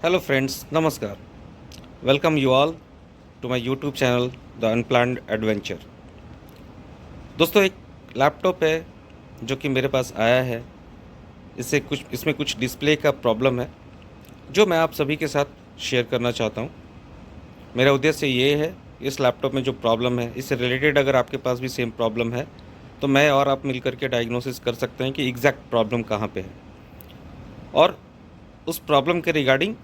Hello friends, Namaskar. Welcome you all to my YouTube channel The Unplanned Adventure. दोस्तों एक laptop है जो कि मेरे पास आया है। इसमें कुछ डिस्प्ले का प्रॉब्लम है जो मैं आप सभी के साथ शेयर करना चाहता हूँ। मेरा उद्देश्य ये है, इस लैपटॉप में जो प्रॉब्लम है इससे रिलेटेड अगर आपके पास भी सेम प्रॉब्लम है तो मैं और आप मिल करके डायग्नोसिस कर सकते हैं कि एग्जैक्ट प्रॉब्लम कहाँ पे है और उस प्रॉब्लम के रिगार्डिंग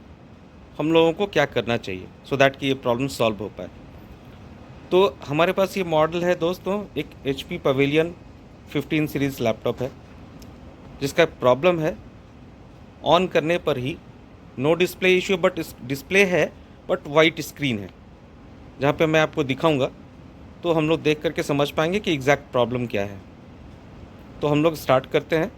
हम लोगों को क्या करना चाहिए सो दैट कि ये प्रॉब्लम सॉल्व हो पाए। तो हमारे पास ये मॉडल है दोस्तों, एक HP पवेलियन 15 सीरीज़ लैपटॉप है जिसका प्रॉब्लम है ऑन करने पर ही no display issue, but display है बट वाइट स्क्रीन है। जहाँ पे मैं आपको दिखाऊंगा तो हम लोग देख करके समझ पाएंगे कि एग्जैक्ट प्रॉब्लम क्या है। तो हम लोग स्टार्ट करते हैं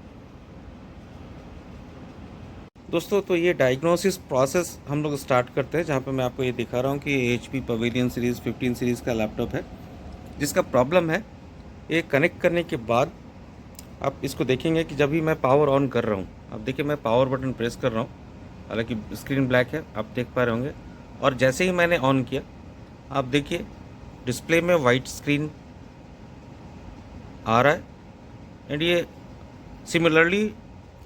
दोस्तों। तो ये डायग्नोसिस प्रोसेस हम लोग स्टार्ट करते हैं, जहाँ पे मैं आपको ये दिखा रहा हूँ कि HP पवेलियन सीरीज़ 15 सीरीज़ का लैपटॉप है जिसका प्रॉब्लम है। ये कनेक्ट करने के बाद आप इसको देखेंगे कि जब भी मैं पावर ऑन कर रहा हूँ, आप देखिए मैं पावर बटन प्रेस कर रहा हूँ, हालांकि स्क्रीन ब्लैक है, आप देख पा रहे होंगे। और जैसे ही मैंने ऑन किया आप देखिए डिस्प्ले में वाइट स्क्रीन आ रहा है एंड ये सिमिलरली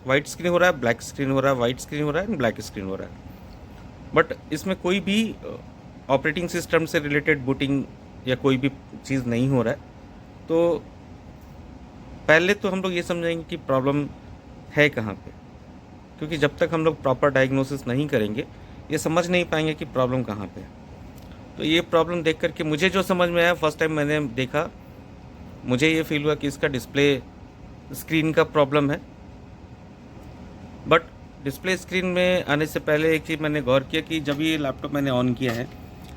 वाइट स्क्रीन हो रहा है, ब्लैक स्क्रीन हो रहा है, वाइट स्क्रीन हो रहा है एंड ब्लैक स्क्रीन हो रहा है। बट इसमें कोई भी ऑपरेटिंग सिस्टम से रिलेटेड बूटिंग या कोई भी चीज़ नहीं हो रहा है। तो पहले तो हम लोग ये समझेंगे कि प्रॉब्लम है कहाँ पे, क्योंकि जब तक हम लोग प्रॉपर डायग्नोसिस नहीं करेंगे ये समझ नहीं पाएंगे कि प्रॉब्लम कहाँ पे है। तो ये प्रॉब्लम देख करके मुझे जो समझ में आया, फर्स्ट टाइम मैंने देखा, मुझे ये फील हुआ कि इसका डिस्प्ले स्क्रीन का प्रॉब्लम है। बट डिस्प्ले स्क्रीन में आने से पहले एक चीज़ मैंने गौर किया कि जब ये लैपटॉप मैंने ऑन किया है,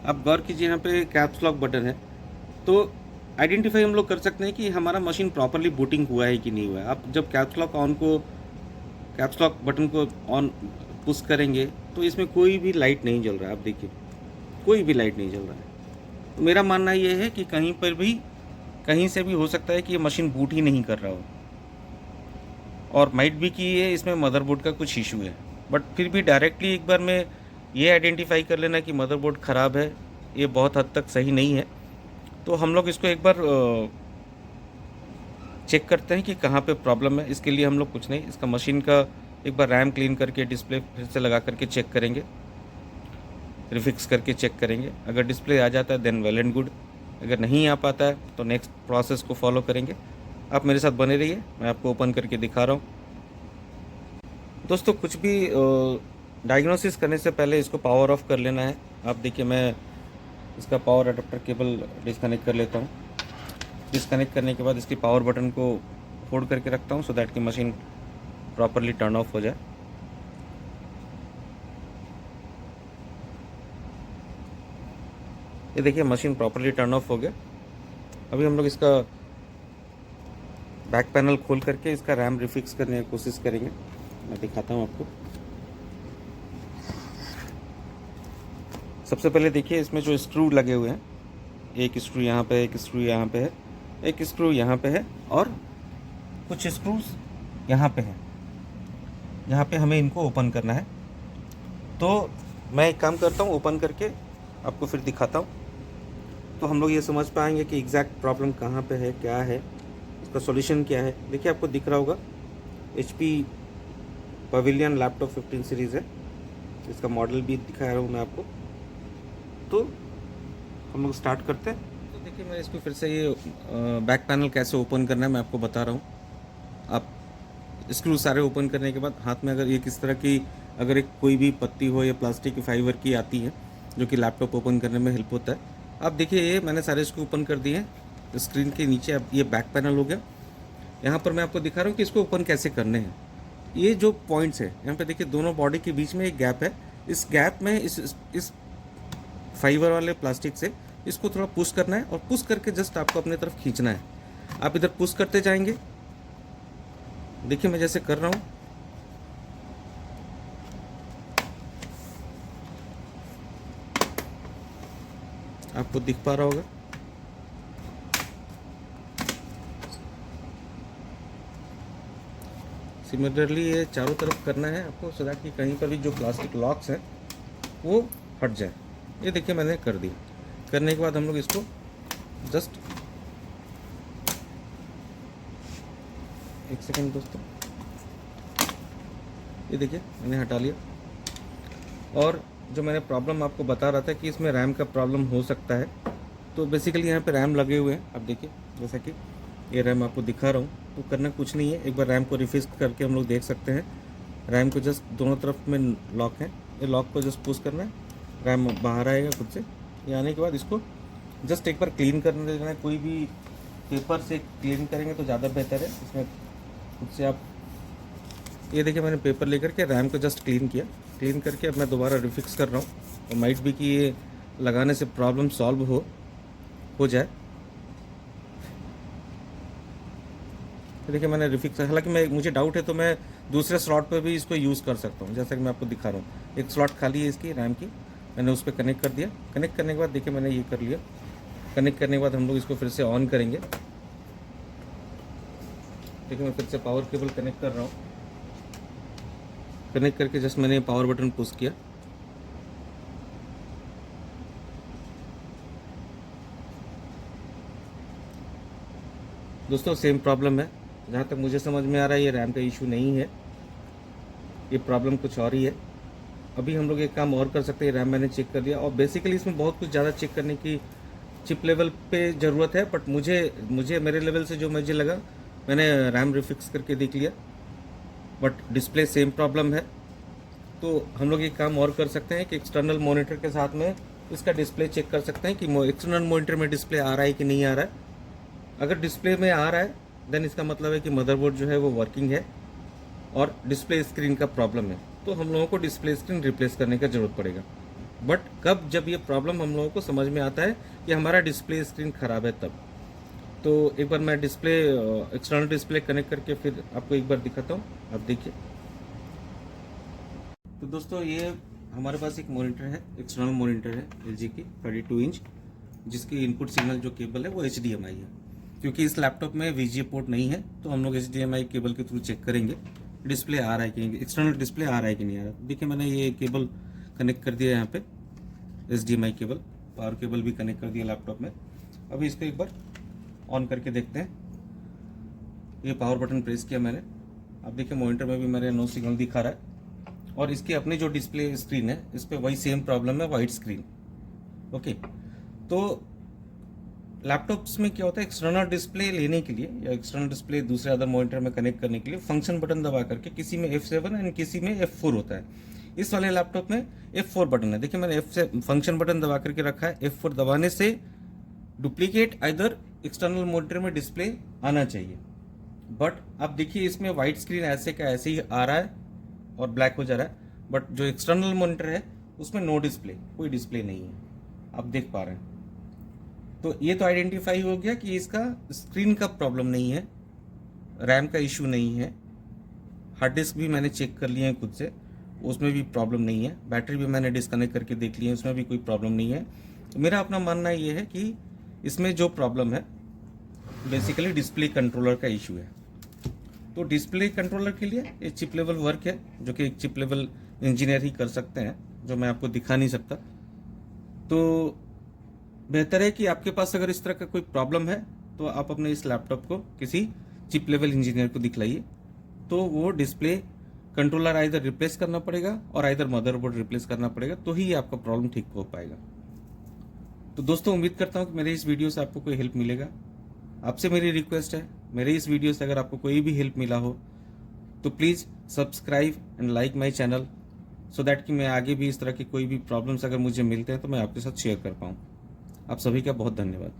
आप गौर कीजिए यहाँ पे कैप्स लॉक बटन है, तो आइडेंटिफाई हम लोग कर सकते हैं कि हमारा मशीन प्रॉपरली बूटिंग हुआ है कि नहीं हुआ है। आप जब कैप्स लॉक बटन को ऑन पुश करेंगे तो इसमें कोई भी लाइट नहीं जल रहा है। आप देखिए कोई भी लाइट नहीं जल रहा है। तो मेरा मानना ये है कि कहीं पर भी कहीं से भी हो सकता है कि ये मशीन बूट ही नहीं कर रहा हो, और माइट भी कि ये इसमें मदरबोर्ड का कुछ इशू है। बट फिर भी डायरेक्टली एक बार में ये आइडेंटिफाई कर लेना कि मदरबोर्ड ख़राब है, ये बहुत हद तक सही नहीं है। तो हम लोग इसको एक बार चेक करते हैं कि कहाँ पे प्रॉब्लम है। इसके लिए हम लोग कुछ नहीं, इसका मशीन का एक बार रैम क्लीन करके डिस्प्ले फिर से लगा करके चेक करेंगे, रिफिक्स करके चेक करेंगे। अगर डिस्प्ले आ जाता है देन वेल एंड गुड, अगर नहीं आ पाता है तो नेक्स्ट प्रोसेस को फॉलो करेंगे। आप मेरे साथ बने रहिए, मैं आपको ओपन करके दिखा रहा हूँ। दोस्तों कुछ भी डायग्नोसिस करने से पहले इसको पावर ऑफ कर लेना है। आप देखिए मैं इसका पावर अडेप्टर केबल डिस्कनेक्ट कर लेता हूँ। डिस्कनेक्ट करने के बाद इसकी पावर बटन को होल्ड करके रखता हूँ सो दैट कि मशीन प्रॉपरली टर्न ऑफ हो जाए। ये देखिए मशीन प्रॉपरली टर्न ऑफ हो गया। अभी हम लोग इसका बैक पैनल खोल करके इसका रैम रिफिक्स करने की कोशिश करेंगे। मैं दिखाता हूँ आपको। सबसे पहले देखिए इसमें जो स्क्रू लगे हुए हैं, एक स्क्रू यहाँ पे, एक स्क्रू यहाँ पे है, एक स्क्रू यहाँ पे है और कुछ स्क्रूज यहाँ पे हैं, जहाँ पे हमें इनको ओपन करना है। तो मैं एक काम करता हूँ, ओपन करके आपको फिर दिखाता हूँ, तो हम लोग ये समझ पाएंगे कि एग्जैक्ट प्रॉब्लम कहाँ पे है, क्या है, इसका सॉल्यूशन क्या है। देखिए आपको दिख रहा होगा HP पवेलियन लैपटॉप 15 सीरीज़ है, इसका मॉडल भी दिखा रहा हूँ मैं आपको। तो हम लोग स्टार्ट करते हैं। तो देखिए मैं इसको फिर से ये बैक पैनल कैसे ओपन करना है मैं आपको बता रहा हूँ। आप स्क्रू सारे ओपन करने के बाद हाथ में अगर ये किस तरह की अगर एक कोई भी पत्ती हो या प्लास्टिक की फाइबर की आती है जो कि लैपटॉप ओपन करने में हेल्प होता है। आप देखिए ये मैंने सारे स्क्रू ओपन कर दिए हैं स्क्रीन के नीचे। अब ये बैक पैनल हो गया। यहाँ पर मैं आपको दिखा रहा हूँ कि इसको ओपन कैसे करने हैं। ये जो पॉइंट्स है यहाँ पे देखिए, दोनों बॉडी के बीच में एक गैप है। इस गैप में इस फाइबर वाले प्लास्टिक से इसको थोड़ा पुश करना है और पुश करके जस्ट आपको अपनी तरफ खींचना है। आप इधर पुश करते जाएंगे, देखिए मैं जैसे कर रहा हूँ। आपको दिख पा रहा होगा। सिमिलरली ये चारों तरफ करना है आपको, सो दैट कि कहीं पर भी जो प्लास्टिक लॉक्स हैं वो हट जाए। ये देखिए मैंने कर दिया। करने के बाद हम लोग इसको जस्ट एक सेकेंड दोस्तों, ये देखिए मैंने हटा लिया। और जो मैंने प्रॉब्लम आपको बता रहा था कि इसमें रैम का प्रॉब्लम हो सकता है, तो बेसिकली यहाँ पे रैम लगे हुए हैं। आप देखिए जैसा कि ये रैम आपको दिखा रहा हूँ, तो करना कुछ नहीं है। एक बार रैम को रिफ्रेश करके हम लोग देख सकते हैं। रैम को जस्ट दोनों तरफ में लॉक है, ये लॉक को जस्ट पुश करना है, रैम बाहर आएगा खुद से। ये आने के बाद इसको जस्ट एक बार क्लीन करने देना है। कोई भी पेपर से क्लीन करेंगे तो ज़्यादा बेहतर है। इसमें खुद से आप, ये देखिए मैंने पेपर लेकर के रैम को जस्ट क्लीन किया। क्लीन करके अब मैं दोबारा रिफिक्स कर रहा हूँ। और माइट भी कि ये लगाने से प्रॉब्लम सॉल्व हो जाए। देखिए मैंने रिफिक्स, हालांकि मुझे डाउट है तो मैं दूसरे स्लॉट पर भी इसको यूज़ कर सकता हूँ, जैसा कि मैं आपको दिखा रहा हूँ। एक स्लॉट खाली है इसकी रैम की, मैंने उस पर कनेक्ट कर दिया। कनेक्ट करने के बाद देखिए मैंने ये कर लिया। कनेक्ट करने के बाद हम लोग इसको फिर से ऑन करेंगे। देखिए मैं फिर से पावर केबल कनेक्ट कर रहा हूँ। कनेक्ट करके जस्ट मैंने पावर बटन पुश किया। दोस्तों सेम प्रॉब्लम है, जहाँ तक मुझे समझ में आ रहा है ये रैम का इशू नहीं है, ये प्रॉब्लम कुछ और ही है। अभी हम लोग एक काम और कर सकते हैं। रैम मैंने चेक कर लिया और बेसिकली इसमें बहुत कुछ ज़्यादा चेक करने की चिप लेवल पे ज़रूरत है, बट मुझे मेरे लेवल से जो मुझे लगा मैंने रैम रिफिक्स करके देख लिया। बट डिस्प्ले सेम प्रॉब्लम है, तो हम लोग एक काम और कर सकते हैं कि एक्सटर्नल मॉनिटर के साथ में इसका डिस्प्ले चेक कर सकते हैं कि एक्सटर्नल मॉनिटर में डिस्प्ले आ रहा है कि नहीं आ रहा है। अगर डिस्प्ले में आ रहा है देन इसका मतलब है कि मदरबोर्ड जो है वो वर्किंग है और डिस्प्ले स्क्रीन का प्रॉब्लम है, तो हम लोगों को डिस्प्ले स्क्रीन रिप्लेस करने का ज़रूरत पड़ेगा। बट कब, जब ये प्रॉब्लम हम लोगों को समझ में आता है कि हमारा डिस्प्ले स्क्रीन ख़राब है तब। तो एक बार मैं एक्सटर्नल डिस्प्ले कनेक्ट करके फिर आपको एक बार दिखाता हूँ। आप देखिए। तो दोस्तों ये हमारे पास एक मॉनिटर है, एक्सटर्नल मॉनिटर है LG की 32 इंच, जिसकी इनपुट सिग्नल जो केबल है वो HDMI है। क्योंकि इस लैपटॉप में VGA पोर्ट नहीं है तो हम लोग HDMI केबल के थ्रू चेक करेंगे डिस्प्ले आ रहा है कि एक्सटर्नल डिस्प्ले आ रहा है कि नहीं आ रहा। देखिए मैंने ये केबल कनेक्ट कर दिया यहाँ पे, HDMI केबल, पावर केबल भी कनेक्ट कर दिया लैपटॉप में। अभी इसको एक बार ऑन करके देखते हैं। ये पावर बटन प्रेस किया मैंने, अब देखिए मॉनिटर में भी मेरे नो सिग्नल दिखा रहा है। और इसकी अपनी जो डिस्प्ले स्क्रीन है इस पर वही सेम प्रॉब्लम है, वाइट स्क्रीन। ओके, तो लैपटॉप्स में क्या होता है, एक्सटर्नल डिस्प्ले लेने के लिए या एक्सटर्नल डिस्प्ले दूसरे अदर मॉनिटर में कनेक्ट करने के लिए फंक्शन बटन दबा करके, किसी में F7 एंड किसी में F4 होता है। इस वाले लैपटॉप में F4 बटन है। देखिए मैंने फंक्शन बटन दबा करके रखा है। F4 दबाने से डुप्लीकेट इधर एक्सटर्नल मॉनिटर में डिस्प्ले आना चाहिए। बट अब देखिए इसमें वाइट स्क्रीन ऐसे का ऐसे ही आ रहा है और ब्लैक हो जा रहा है। बट जो एक्सटर्नल मॉनिटर है उसमें नो डिस्प्ले, कोई डिस्प्ले नहीं है, आप देख पा रहे हैं। तो ये तो आइडेंटिफाई हो गया कि इसका स्क्रीन का प्रॉब्लम नहीं है, रैम का इशू नहीं है। हार्ड डिस्क भी मैंने चेक कर लिए हैं खुद से, उसमें भी प्रॉब्लम नहीं है। बैटरी भी मैंने डिस्कनेक्ट करके देख ली है, उसमें भी कोई प्रॉब्लम नहीं है। तो मेरा अपना मानना ये है कि इसमें जो प्रॉब्लम है बेसिकली डिस्प्ले कंट्रोलर का इशू है। तो डिस्प्ले कंट्रोलर के लिए ये चिप लेवल वर्क है, जो कि एक चिप लेवल इंजीनियर ही कर सकते हैं, जो मैं आपको दिखा नहीं सकता। तो बेहतर है कि आपके पास अगर इस तरह का कोई प्रॉब्लम है तो आप अपने इस लैपटॉप को किसी चिप लेवल इंजीनियर को दिखलाइए, तो वो डिस्प्ले कंट्रोलर आइदर रिप्लेस करना पड़ेगा और आइदर मदरबोर्ड रिप्लेस करना पड़ेगा, तो ही आपका प्रॉब्लम ठीक हो पाएगा। तो दोस्तों उम्मीद करता हूँ कि मेरे इस वीडियो से आपको कोई हेल्प मिलेगा। आपसे मेरी रिक्वेस्ट है, मेरे इस वीडियो से अगर आपको कोई भी हेल्प मिला हो तो please subscribe and like my channel, so that कि मैं आगे भी इस तरह की कोई भी प्रॉब्लम्स अगर मुझे मिलते हैं तो मैं आपके साथ शेयर कर पाऊँ। आप सभी का बहुत धन्यवाद।